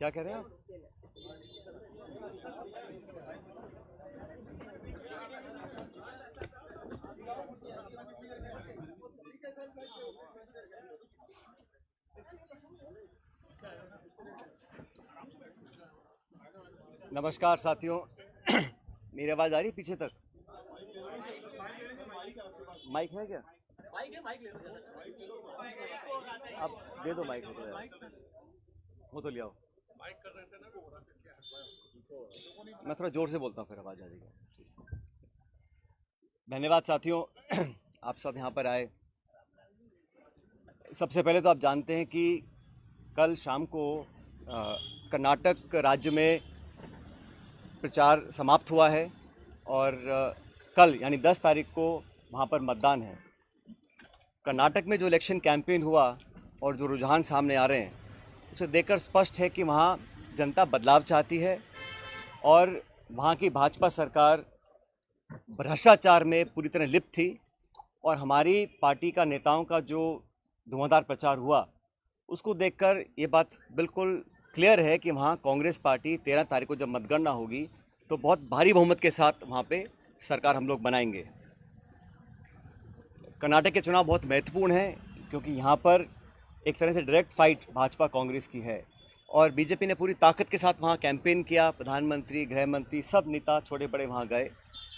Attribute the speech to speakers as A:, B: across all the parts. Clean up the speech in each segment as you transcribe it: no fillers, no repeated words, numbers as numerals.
A: क्या कह रहे हैं आप? नमस्कार साथियों। मेरी आवाज आ रही है पीछे तक? माइक है क्या? आप दे दो माइक, हो तो यार, वो तो ले आओ। मैं थोड़ा जोर से बोलता हूँ, फिर आवाज आ जाएगी। धन्यवाद साथियों, आप सब यहाँ पर आए। सबसे पहले तो आप जानते हैं कि कल शाम को कर्नाटक राज्य में प्रचार समाप्त हुआ है और कल यानी 10 तारीख को वहाँ पर मतदान है। कर्नाटक में जो इलेक्शन कैंपेन हुआ और जो रुझान सामने आ रहे हैं, उसे देखकर स्पष्ट है कि वहाँ जनता बदलाव चाहती है और वहाँ की भाजपा सरकार भ्रष्टाचार में पूरी तरह लिप्त थी। और हमारी पार्टी का नेताओं का जो धुआंधार प्रचार हुआ, उसको देखकर ये बात बिल्कुल क्लियर है कि वहाँ कांग्रेस पार्टी 13 तारीख को जब मतगणना होगी तो बहुत भारी बहुमत के साथ वहाँ पे सरकार हम लोग बनाएंगे। कर्नाटक के चुनाव बहुत महत्वपूर्ण हैं क्योंकि यहाँ पर एक तरह से डायरेक्ट फाइट भाजपा कांग्रेस की है और बीजेपी ने पूरी ताकत के साथ वहाँ कैंपेन किया। प्रधानमंत्री, गृह मंत्री, सब नेता छोटे बड़े वहाँ गए,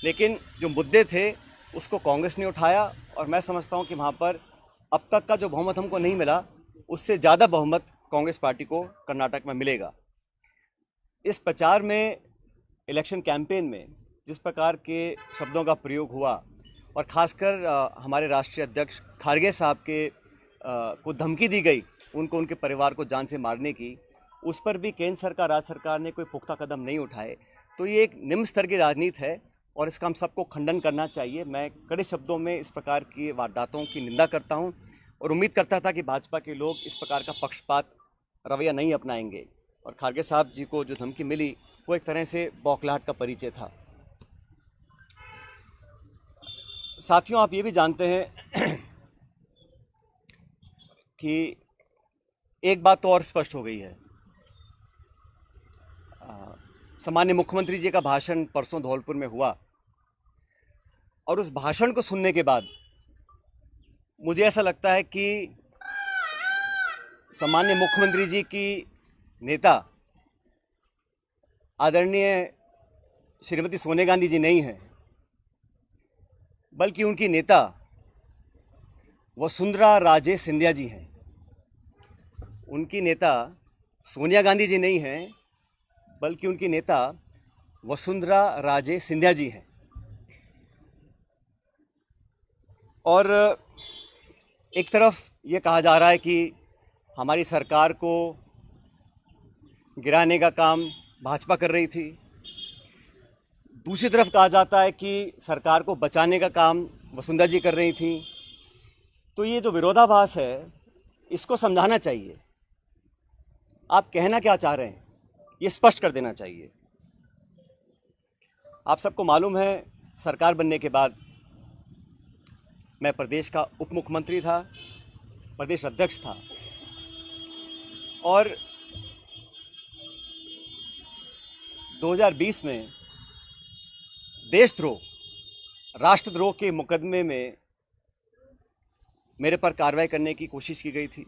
A: लेकिन जो मुद्दे थे उसको कांग्रेस ने उठाया और मैं समझता हूँ कि वहाँ पर अब तक का जो बहुमत हमको नहीं मिला, उससे ज़्यादा बहुमत कांग्रेस पार्टी को कर्नाटक में मिलेगा। इस प्रचार में, इलेक्शन कैंपेन में जिस प्रकार के शब्दों का प्रयोग हुआ और ख़ासकर हमारे राष्ट्रीय अध्यक्ष खारगे साहब के को धमकी दी गई, उनको, उनके परिवार को जान से मारने की, उस पर भी केंद्र सरकार, राज्य सरकार ने कोई पुख्ता कदम नहीं उठाए। तो ये एक निम्न स्तर की राजनीति है और इसका हम सबको खंडन करना चाहिए। मैं कड़े शब्दों में इस प्रकार की वारदातों की निंदा करता हूं और उम्मीद करता था कि भाजपा के लोग इस प्रकार का पक्षपात रवैया नहीं अपनाएंगे। और खारगे साहब जी को जो धमकी मिली वो एक तरह से बौखलाहट का परिचय था। साथियों, आप ये भी जानते हैं कि एक बात तो और स्पष्ट हो गई है। सामान्य मुख्यमंत्री जी का भाषण परसों धौलपुर में हुआ और उस भाषण को सुनने के बाद मुझे ऐसा लगता है कि सामान्य मुख्यमंत्री जी की नेता आदरणीय श्रीमती सोनिया गांधी जी नहीं है, बल्कि उनकी नेता वसुंधरा राजे सिंधिया जी हैं। उनकी नेता सोनिया गांधी जी नहीं हैं, बल्कि उनकी नेता वसुंधरा राजे सिंधिया जी हैं। और एक तरफ ये कहा जा रहा है कि हमारी सरकार को गिराने का काम भाजपा कर रही थी, दूसरी तरफ कहा जाता है कि सरकार को बचाने का काम वसुंधरा जी कर रही थी। तो ये जो विरोधाभास है, इसको समझाना चाहिए। आप कहना क्या चाह रहे हैं, ये स्पष्ट कर देना चाहिए। आप सबको मालूम है, सरकार बनने के बाद मैं प्रदेश का उप मुख्यमंत्री था, प्रदेश अध्यक्ष था और 2020 में देशद्रोह, राष्ट्रद्रोह के मुकदमे में मेरे पर कार्रवाई करने की कोशिश की गई थी।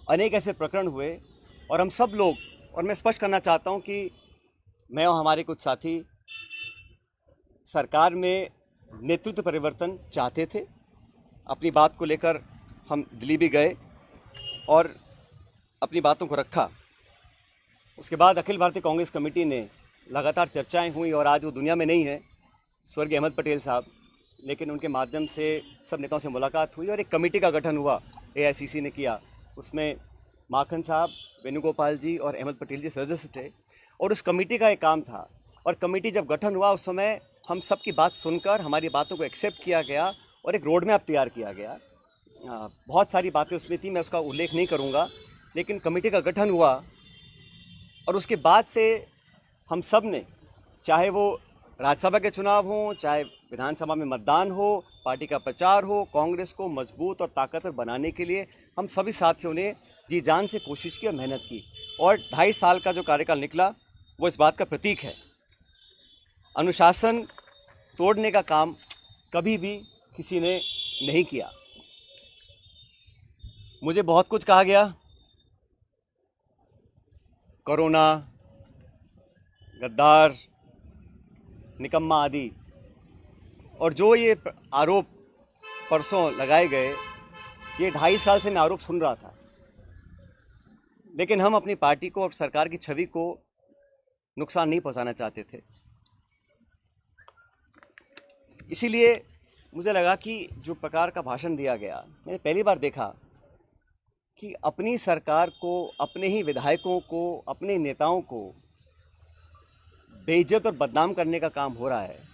A: अनेक ऐसे प्रकरण हुए और हम सब लोग, और मैं स्पष्ट करना चाहता हूं कि मैं और हमारे कुछ साथी सरकार में नेतृत्व परिवर्तन चाहते थे। अपनी बात को लेकर हम दिल्ली भी गए और अपनी बातों को रखा। उसके बाद अखिल भारतीय कांग्रेस कमेटी ने लगातार चर्चाएं हुई और आज वो दुनिया में नहीं है, स्वर्गीय अहमद पटेल साहब, लेकिन उनके माध्यम से सब नेताओं से मुलाकात हुई और एक कमेटी का गठन हुआ, एआईसीसी ने किया। उसमें माखन साहब, वेणुगोपाल जी और अहमद पटेल जी सदस्य थे और उस कमेटी का एक काम था। और कमेटी जब गठन हुआ उस समय हम सब की बात सुनकर हमारी बातों को एक्सेप्ट किया गया और एक रोड मैप तैयार किया गया। बहुत सारी बातें उसमें थी, मैं उसका उल्लेख नहीं करूँगा, लेकिन कमेटी का गठन हुआ और उसके बाद से हम सब ने, चाहे वो राज्यसभा के चुनाव हों, चाहे विधानसभा में मतदान हो, पार्टी का प्रचार हो, कांग्रेस को मजबूत और ताकतवर बनाने के लिए हम सभी साथियों ने जी जान से कोशिश की और मेहनत की, और 2.5 साल का जो कार्यकाल निकला वो इस बात का प्रतीक है। अनुशासन तोड़ने का काम कभी भी किसी ने नहीं किया। मुझे बहुत कुछ कहा गया, कोरोना, गद्दार, निकम्मा आदि, और जो ये आरोप परसों लगाए गए, ये 2.5 साल से मैं आरोप सुन रहा था, लेकिन हम अपनी पार्टी को और सरकार की छवि को नुकसान नहीं पहुंचाना चाहते थे। इसीलिए मुझे लगा कि जो प्रकार का भाषण दिया गया, मैंने पहली बार देखा कि अपनी सरकार को, अपने ही विधायकों को, अपने नेताओं को बेइज्जत और बदनाम करने का काम हो रहा है।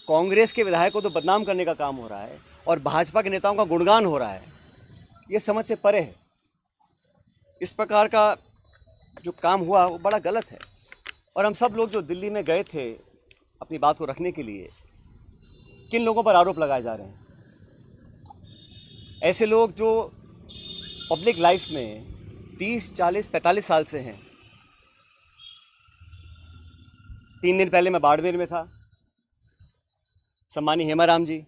A: कांग्रेस के विधायकों को तो बदनाम करने का काम हो रहा है और भाजपा के नेताओं का गुणगान हो रहा है। ये समझ से परे है। इस प्रकार का जो काम हुआ वो बड़ा गलत है। और हम सब लोग जो दिल्ली में गए थे अपनी बात को रखने के लिए, किन लोगों पर आरोप लगाए जा रहे हैं? ऐसे लोग जो पब्लिक लाइफ में 30, 40, 45 साल से हैं। 3 दिन पहले मैं बाड़मेर में था। सम्मानीय हेमाराम जी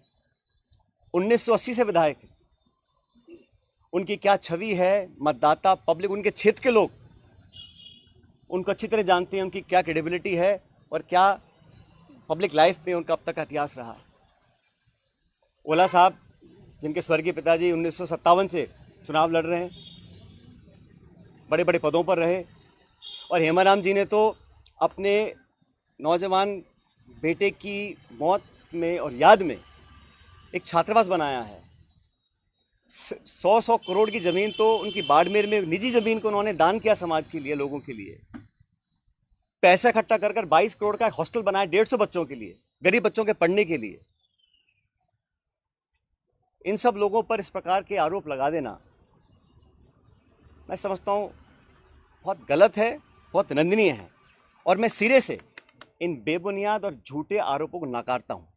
A: 1980 से विधायक हैं। उनकी क्या छवि है, मतदाता, पब्लिक, उनके क्षेत्र के लोग उनको अच्छी तरह जानते हैं, उनकी क्या क्रेडिबिलिटी है और क्या पब्लिक लाइफ में उनका अब तक का इतिहास रहा। ओला साहब, जिनके स्वर्गीय पिताजी 1957 से चुनाव लड़ रहे हैं, बड़े बड़े पदों पर रहे, और हेमाराम जी ने तो अपने नौजवान बेटे की मौत में और याद में एक छात्रावास बनाया है। 100 करोड़ की ज़मीन तो उनकी बाड़मेर में, निजी ज़मीन को उन्होंने दान किया समाज के लिए, लोगों के लिए। पैसा इकट्ठा कर 22 करोड़ का एक हॉस्टल बनाया 150 बच्चों के लिए, गरीब बच्चों के पढ़ने के लिए। इन सब लोगों पर इस प्रकार के आरोप लगा देना, मैं समझता हूँ बहुत गलत है, बहुत निंदनीय है, और मैं सिरे से इन बेबुनियाद और झूठे आरोपों को नकारता हूँ।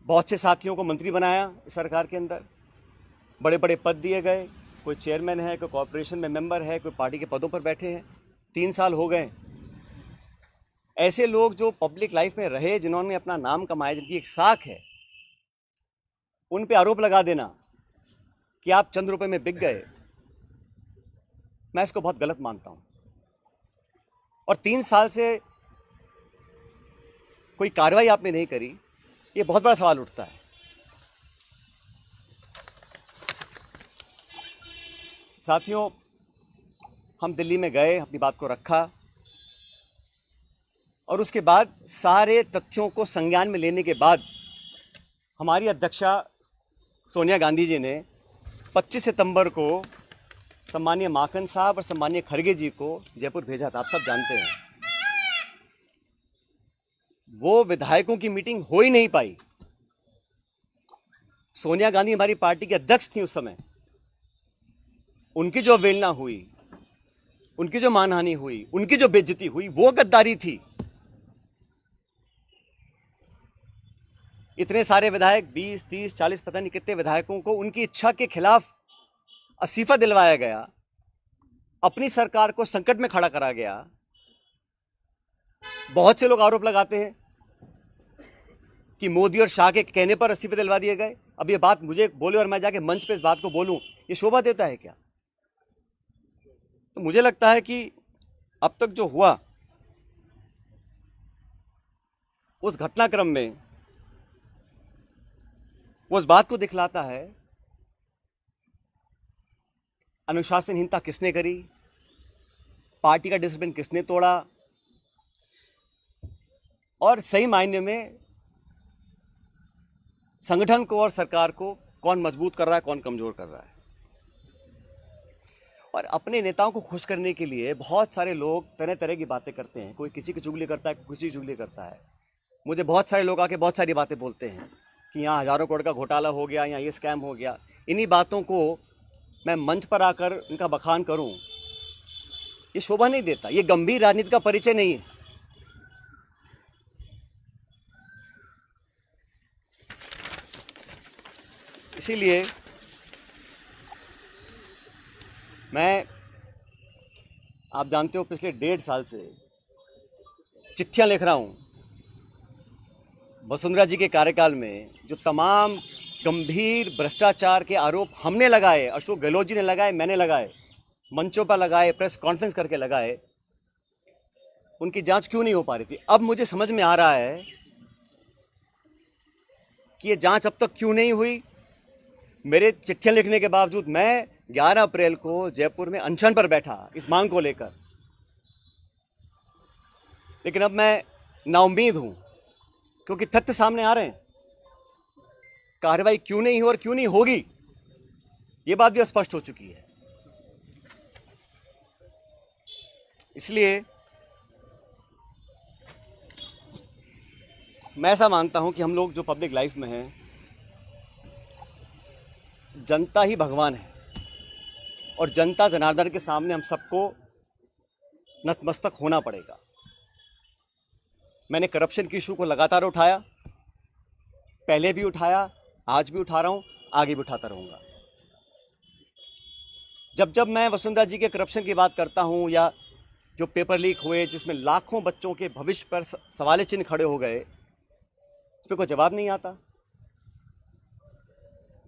A: बहुत से साथियों को मंत्री बनाया इस सरकार के अंदर, बड़े बड़े पद दिए गए, कोई चेयरमैन है, कोई कॉर्पोरेशन में मेंबर है, कोई पार्टी के पदों पर बैठे हैं। 3 साल हो गए। ऐसे लोग जो पब्लिक लाइफ में रहे, जिन्होंने अपना नाम कमाया, जिनकी एक साख है, उन पे आरोप लगा देना कि आप चंद रुपए में बिक गए, मैं इसको बहुत गलत मानता हूं। और 3 साल से कोई कार्रवाई आपने नहीं करी, ये बहुत बड़ा सवाल उठता है। साथियों, हम दिल्ली में गए, अपनी बात को रखा, और उसके बाद सारे तथ्यों को संज्ञान में लेने के बाद हमारी अध्यक्षा सोनिया गांधी जी ने 25 सितंबर को सम्मानीय माकन साहब और सम्मानीय खड़गे जी को जयपुर भेजा था। आप सब जानते हैं। वो विधायकों की मीटिंग हो ही नहीं पाई। सोनिया गांधी हमारी पार्टी की अध्यक्ष थी उस समय। उनकी जो अवहेलना हुई, उनकी जो मानहानि हुई, उनकी जो बेइज्जती हुई, वो गद्दारी थी। इतने सारे विधायक, 20, 30, 40, पता नहीं कितने विधायकों को उनकी इच्छा के खिलाफ इस्तीफा दिलवाया गया, अपनी सरकार को संकट में खड़ा करा गया। बहुत से लोग आरोप लगाते हैं कि मोदी और शाह के कहने पर इस्तीफे दिलवा दिए गए। अब ये बात मुझे बोले और मैं जाके मंच पे इस बात को बोलूं, ये शोभा देता है क्या? तो मुझे लगता है कि अब तक जो हुआ उस घटनाक्रम में, वो इस बात को दिखलाता है अनुशासनहीनता किसने करी, पार्टी का डिसिप्लिन किसने तोड़ा, और सही मायने में संगठन को और सरकार को कौन मजबूत कर रहा है, कौन कमजोर कर रहा है। और अपने नेताओं को खुश करने के लिए बहुत सारे लोग तरह तरह की बातें करते हैं। कोई किसी की चुगली करता है, कोई किसी की चुगली करता है। मुझे बहुत सारे लोग आके बहुत सारी बातें बोलते हैं कि यहाँ हज़ारों करोड़ का घोटाला हो गया, यहाँ ये स्कैम हो गया। इन्हीं बातों को मैं मंच पर आकर इनका बखान करूँ, ये शोभा नहीं देता, ये गंभीर राजनीति का परिचय नहीं है। इसीलिए मैं, आप जानते हो, पिछले 1.5 साल से चिट्ठियां लिख रहा हूं वसुंधरा जी के कार्यकाल में जो तमाम गंभीर भ्रष्टाचार के आरोप हमने लगाए, अशोक गहलोत जी ने लगाए, मैंने लगाए, मंचों पर लगाए, प्रेस कॉन्फ्रेंस करके लगाए, उनकी जांच क्यों नहीं हो पा रही थी। अब मुझे समझ में आ रहा है कि ये जांच अब तक क्यों नहीं हुई। मेरे चिट्ठियां लिखने के बावजूद मैं 11 अप्रैल को जयपुर में अनशन पर बैठा इस मांग को लेकर, लेकिन अब मैं नाउम्मीद हूं क्योंकि तथ्य सामने आ रहे हैं। कार्रवाई क्यों नहीं हो और क्यों नहीं होगी, ये बात भी स्पष्ट हो चुकी है। इसलिए मैं ऐसा मानता हूं कि हम लोग जो पब्लिक लाइफ में हैं, जनता ही भगवान है और जनता जनार्दन के सामने हम सबको नतमस्तक होना पड़ेगा। मैंने करप्शन की इशू को लगातार उठाया, पहले भी उठाया, आज भी उठा रहा हूं, आगे भी उठाता रहूंगा। जब जब मैं वसुंधरा जी के करप्शन की बात करता हूं या जो पेपर लीक हुए जिसमें लाखों बच्चों के भविष्य पर सवाल चिन्ह खड़े हो गए, उस पर कोई जवाब नहीं आता।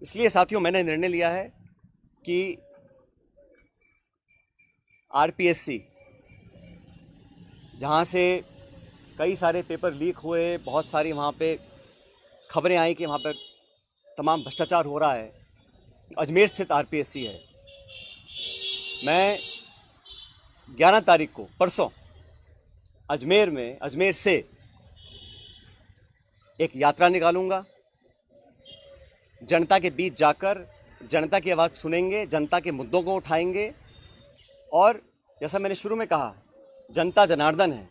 A: इसलिए साथियों, मैंने निर्णय लिया है कि आरपीएससी, जहां से कई सारे पेपर लीक हुए, बहुत सारी वहाँ पे खबरें आई कि वहाँ पर तमाम भ्रष्टाचार हो रहा है, अजमेर स्थित आरपीएससी है। मैं 11 तारीख को, परसों, अजमेर से एक यात्रा निकालूंगा। जनता के बीच जाकर जनता की आवाज़ सुनेंगे, जनता के मुद्दों को उठाएंगे और जैसा मैंने शुरू में कहा, जनता जनार्दन है,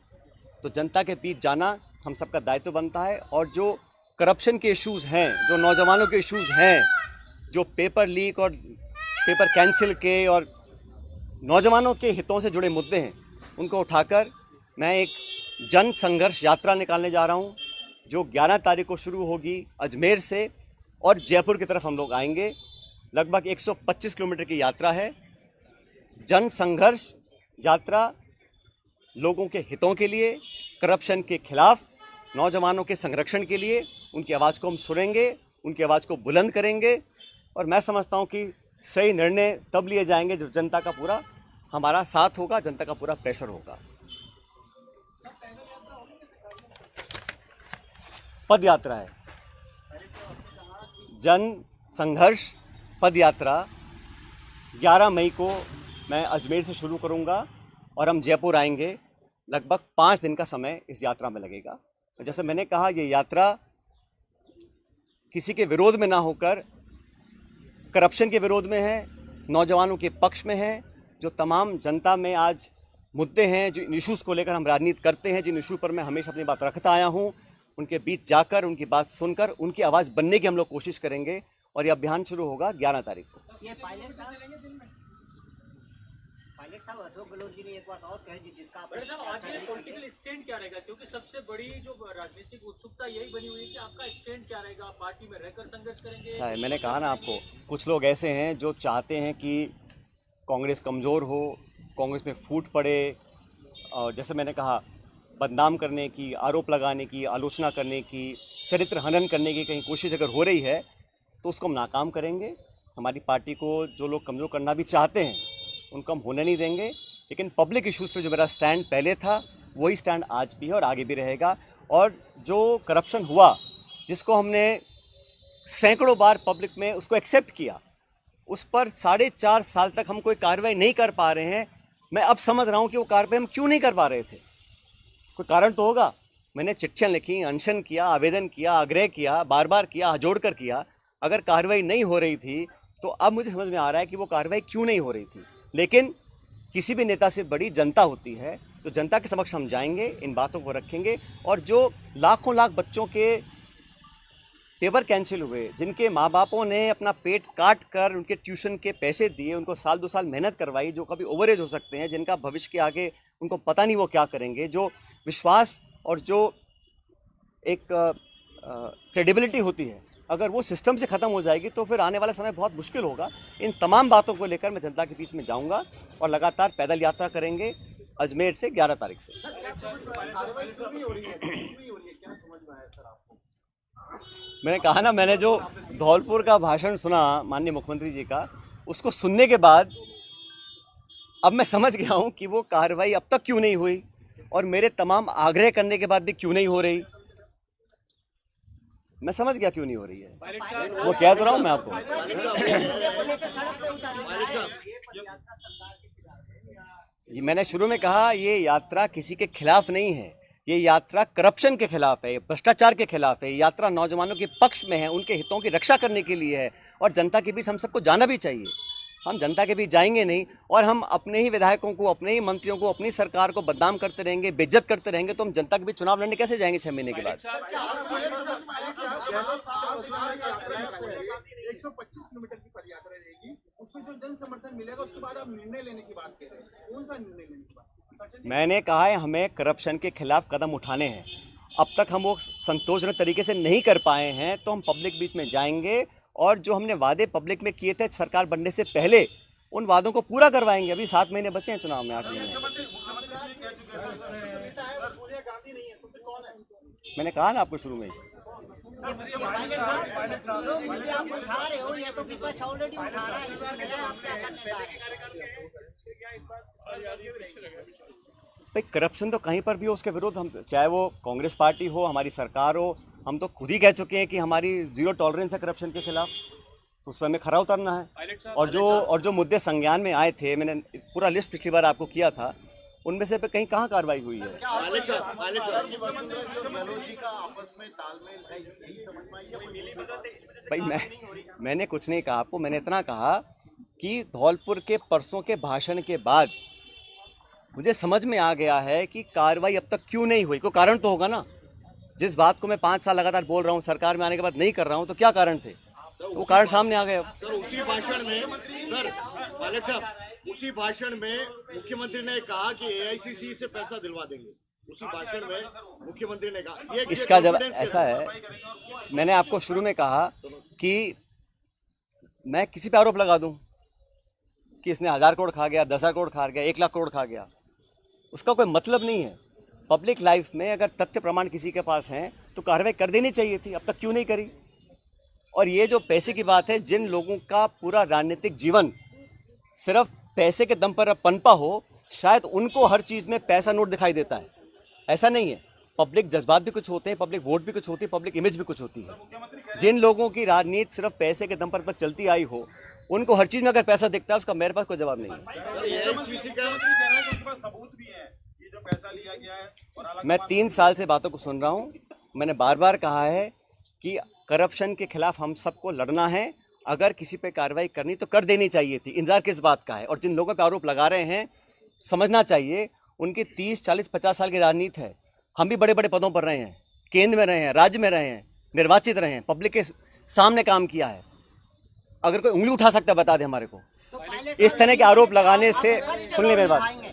A: तो जनता के बीच जाना हम सबका दायित्व बनता है। और जो करप्शन के इश्यूज़ हैं, जो नौजवानों के इश्यूज़ हैं, जो पेपर लीक और पेपर कैंसिल के और नौजवानों के हितों से जुड़े मुद्दे हैं, उनको उठाकर मैं एक जन संघर्ष यात्रा निकालने जा रहा हूं, जो 11 तारीख को शुरू होगी अजमेर से और जयपुर की तरफ हम लोग आएंगे। लगभग 125 किलोमीटर की यात्रा है। जन संघर्ष यात्रा लोगों के हितों के लिए, करप्शन के खिलाफ, नौजवानों के संरक्षण के लिए। उनकी आवाज़ को हम सुनेंगे, उनकी आवाज़ को बुलंद करेंगे और मैं समझता हूं कि सही निर्णय तब लिए जाएंगे जब जनता का पूरा हमारा साथ होगा, जनता का पूरा प्रेशर होगा। पद यात्रा है, जन संघर्ष पद यात्रा 11 मई को मैं अजमेर से शुरू करूंगा और हम जयपुर आएंगे। लगभग 5 दिन का समय इस यात्रा में लगेगा। जैसे मैंने कहा, ये यात्रा किसी के विरोध में ना होकर करप्शन के विरोध में है, नौजवानों के पक्ष में है। जो तमाम जनता में आज मुद्दे हैं, जो इशूज़ को लेकर हम राजनीति करते हैं, जिन इशू पर मैं हमेशा अपनी बात रखता आया हूं, उनके बीच जाकर, उनकी बात सुनकर, उनकी आवाज़ बनने की हम लोग कोशिश करेंगे। और ये अभियान शुरू होगा 11 तारीख को।
B: ये पायलट साहब अशोक गहलोत जी ने एक बात और कही जिसका आप
C: आज ये पॉलिटिकल स्टैंड क्या रहेगा, क्योंकि सबसे बड़ी जो राजनीतिक उत्सुकता यही बनी हुई है कि आपका स्टैंड क्या रहेगा, पार्टी में रहकर संघर्ष करेंगे।
A: साहब, मैंने कहा ना आपको, कुछ लोग ऐसे हैं जो चाहते हैं कि कांग्रेस कमज़ोर हो, कांग्रेस में फूट पड़े, और जैसे मैंने कहा, बदनाम करने की, आरोप लगाने की, आलोचना करने की, चरित्र हनन करने की कहीं कोशिश अगर हो रही है तो उसको हम नाकाम करेंगे। हमारी पार्टी को जो लोग कमज़ोर करना भी चाहते हैं उनको हम होने नहीं देंगे। लेकिन पब्लिक इश्यूज़ पे जो मेरा स्टैंड पहले था वही स्टैंड आज भी है और आगे भी रहेगा। और जो करप्शन हुआ, जिसको हमने सैकड़ों बार पब्लिक में उसको एक्सेप्ट किया, उस पर 4.5 साल तक हम कोई कार्रवाई नहीं कर पा रहे हैं। मैं अब समझ रहा हूँ कि वो कार्रवाई हम क्यों नहीं कर पा रहे थे। कोई कारण तो होगा। मैंने चिट्ठियाँ लिखी, अनशन किया, आवेदन किया, आग्रह किया, बार बार किया, हाथ जोड़ कर किया। अगर कार्रवाई नहीं हो रही थी तो अब मुझे समझ में आ रहा है कि वो कार्रवाई क्यों नहीं हो रही थी। लेकिन किसी भी नेता से बड़ी जनता होती है, तो जनता के समक्ष हम जाएंगे, इन बातों को रखेंगे। और जो लाखों लाख बच्चों के पेपर कैंसिल हुए, जिनके माँ बापों ने अपना पेट काट कर उनके ट्यूशन के पैसे दिए, उनको साल 2 साल मेहनत करवाई, जो कभी ओवरेज हो सकते हैं, जिनका भविष्य के आगे उनको पता नहीं वो क्या करेंगे, जो विश्वास और जो एक क्रेडिबिलिटी होती है अगर वो सिस्टम से ख़त्म हो जाएगी तो फिर आने वाला समय बहुत मुश्किल होगा। इन तमाम बातों को लेकर मैं जनता के बीच में जाऊंगा और लगातार पैदल यात्रा करेंगे अजमेर से 11 तारीख से। मैंने कहा ना, मैंने जो धौलपुर का भाषण सुना माननीय मुख्यमंत्री जी का, उसको सुनने के बाद अब मैं समझ गया हूं कि वो कार्रवाई अब तक क्यों नहीं हुई और मेरे तमाम आग्रह करने के बाद भी क्यों नहीं हो रही। मैं समझ गया क्यों नहीं हो रही है। वो कह तो रहा हूं मैं आपको। ये मैंने शुरू में कहा, ये यात्रा किसी के खिलाफ नहीं है, ये यात्रा करप्शन के खिलाफ है, भ्रष्टाचार के खिलाफ है। ये यात्रा नौजवानों के पक्ष में है, उनके हितों की रक्षा करने के लिए है और जनता के बीच हम सबको जाना भी चाहिए। हम जनता के बीच जाएंगे नहीं और हम अपने ही विधायकों को, अपने ही मंत्रियों को, अपनी सरकार को बदनाम करते रहेंगे, बेइज्जत करते रहेंगे तो हम जनता के बीच चुनाव लड़ने कैसे जाएंगे 6 महीने के बाद।
D: 125 किलोमीटर की पदयात्रा रहेगी, उसमें जो जन समर्थन मिलेगा उसके बाद आप निर्णय लेने की बात कह रहे हैं। कौन सा निर्णय लेने की बात?
A: मैंने कहा है हमें करप्शन के खिलाफ कदम उठाने हैं। अब तक हम वो संतोषजनक तरीके से नहीं कर पाए हैं तो हम पब्लिक बीच में जाएंगे और जो हमने वादे पब्लिक में किए थे सरकार बनने से पहले, उन वादों को पूरा करवाएंगे। अभी 7 महीने बचे हैं चुनाव में, 8 महीने। मैंने कहा ना आपको शुरू में। भाई करप्शन तो कहीं पर भी हो उसके विरुद्ध हम, चाहे वो कांग्रेस पार्टी हो, हमारी सरकार हो, हम तो खुद ही कह चुके हैं कि हमारी 0 टॉलरेंस है करप्शन के खिलाफ। तो उस पर हमें खरा उतरना है। और जो मुद्दे संज्ञान में आए थे, मैंने पूरा लिस्ट पिछली बार आपको किया था, उनमें से पे कहीं कहाँ कार्रवाई हुई है। भाई मैंने कुछ नहीं कहा आपको, मैंने इतना कहा कि धौलपुर के परसों के भाषण के बाद मुझे समझ में आ गया है कि कार्रवाई अब तक क्यों नहीं हुई। कोई कारण तो होगा ना। जिस बात को मैं 5 साल लगातार बोल रहा हूँ, सरकार में आने के बाद नहीं कर रहा हूँ, तो क्या कारण थे? वो कारण सामने आ गए।
E: सर उसी भाषण में, सर पायलट साहब, उसी भाषण में मुख्यमंत्री ने कहा कि एआईसीसी से पैसा दिलवा देंगे। उसी भाषण में मुख्यमंत्री ने कहा। ये
A: इसका जब ऐसा है, मैंने आपको शुरू में कहा कि मैं किसी पे आरोप लगा दूं कि इसने 1000 करोड़ खा गया, 10,000 करोड़ खा गया, 1 लाख करोड़ खा गया, उसका कोई मतलब नहीं है। पब्लिक लाइफ में अगर तथ्य प्रमाण किसी के पास हैं तो कार्रवाई कर देनी चाहिए थी। अब तक क्यों नहीं करी? और ये जो पैसे की बात है, जिन लोगों का पूरा राजनीतिक जीवन सिर्फ पैसे के दम पर पनपा हो, शायद उनको हर चीज़ में पैसा नोट दिखाई देता है। ऐसा नहीं है। पब्लिक जज्बात भी कुछ होते हैं, पब्लिक वोट भी कुछ होती है, पब्लिक इमेज भी कुछ होती है। जिन लोगों की राजनीति सिर्फ पैसे के दम पर चलती आई हो, उनको हर चीज़ में अगर पैसा दिखता है, उसका मेरे पास कोई जवाब नहीं है। मैं 3 साल से बातों को सुन रहा हूँ। मैंने बार बार कहा है कि करप्शन के खिलाफ हम सबको लड़ना है। अगर किसी पे कार्रवाई करनी तो कर देनी चाहिए थी। इंतजार किस बात का है? और जिन लोगों पे आरोप लगा रहे हैं, समझना चाहिए उनकी 30, 40, 50 साल की राजनीति है। हम भी बड़े बड़े पदों पर रहे हैं, केंद्र में रहे हैं, राज्य में रहे हैं, निर्वाचित रहे हैं, पब्लिक के सामने काम किया है। अगर कोई उंगली उठा सकता है बता दे हमारे को। इस तरह के आरोप लगाने से, सुन ले मेरी बात,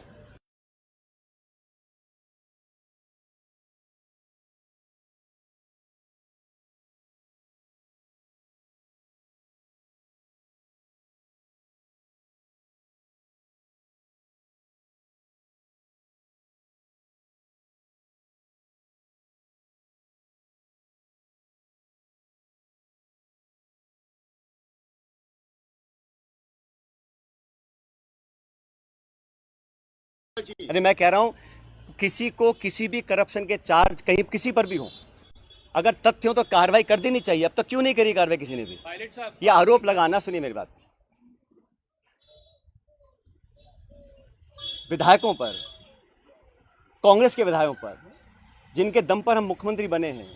A: अरे मैं कह रहा हूं किसी को किसी भी करप्शन के चार्ज कहीं किसी पर भी हो, अगर तथ्य हो तो कार्रवाई कर देनी चाहिए। अब तक क्यों नहीं करी कार्रवाई किसी ने भी? ये आरोप लगाना, सुनिए मेरी बात, विधायकों पर, कांग्रेस के विधायकों पर, जिनके दम पर हम मुख्यमंत्री बने हैं,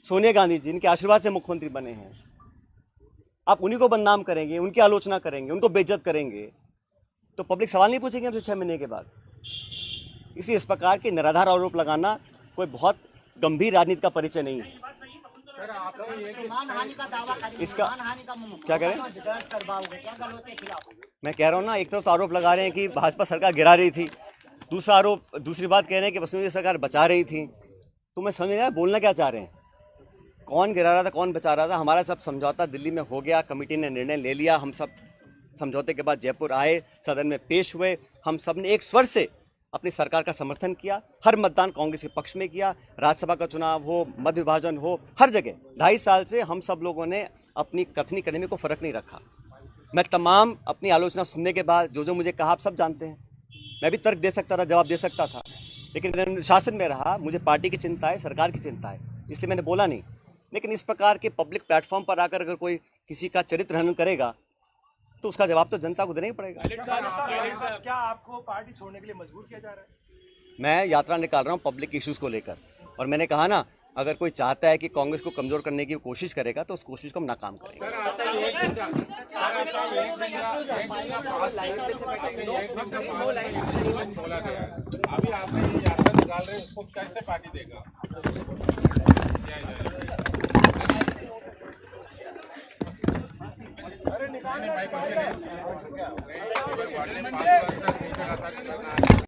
A: सोनिया गांधी जी जिनके आशीर्वाद से मुख्यमंत्री बने हैं, आप उन्हीं को बदनाम करेंगे, उनकी आलोचना करेंगे, उनको बेइज्जत करेंगे तो पब्लिक सवाल नहीं पूछेंगे हमसे 6 महीने के बाद। इसी इस प्रकार के निराधार आरोप लगाना कोई बहुत गंभीर राजनीति का परिचय नहीं है।
B: मानहानि का दावा करेंगे,
A: इसका
B: मानहानि का
A: क्या करें?
B: दर्ज करवाओगे क्या गलत के खिलाफ?
A: मैं कह रहा हूँ ना, एक तरफ तो आरोप लगा रहे हैं कि भाजपा सरकार गिरा रही थी, दूसरी बात कह रहे हैं कि वसुंधरा सरकार बचा रही थी। तो मैं समझ नहीं आया बोलना क्या चाह रहे हैं। कौन गिरा रहा था कौन बचा रहा था, हमारा सब समझौता दिल्ली में हो गया, कमेटी ने निर्णय ले लिया, हम सब समझौते के बाद जयपुर आए, सदन में पेश हुए, हम सब ने एक स्वर से अपनी सरकार का समर्थन किया, हर मतदान कांग्रेस के पक्ष में किया, राज्यसभा का चुनाव हो, मध्य विभाजन हो, हर जगह 2.5 साल से हम सब लोगों ने अपनी कथनी करने में कोई फर्क नहीं रखा। मैं तमाम अपनी आलोचना सुनने के बाद जो मुझे कहा आप सब जानते हैं, मैं भी तर्क दे सकता था, जवाब दे सकता था, लेकिन मैंने अनुशासन में रहा, मुझे पार्टी की चिंता है, सरकार की चिंता है, इसलिए मैंने बोला नहीं। लेकिन इस प्रकार के पब्लिक प्लेटफॉर्म पर आकर अगर कोई किसी का चरित्र हनन करेगा तो उसका जवाब तो जनता को देना ही पड़ेगा।
D: क्या आपको पार्टी छोड़ने के लिए मजबूर किया जा रहा है?
A: मैं यात्रा निकाल रहा हूँ पब्लिक इश्यूज़ को लेकर, और मैंने कहा ना, अगर कोई चाहता है कि कांग्रेस को कमज़ोर करने की कोशिश करेगा तो उस कोशिश को हम नाकाम करेंगे।
F: अभी आपने ये यात्रा निकाल रहे हैं, उसको कैसे पार्टी देगा? अरे निकालने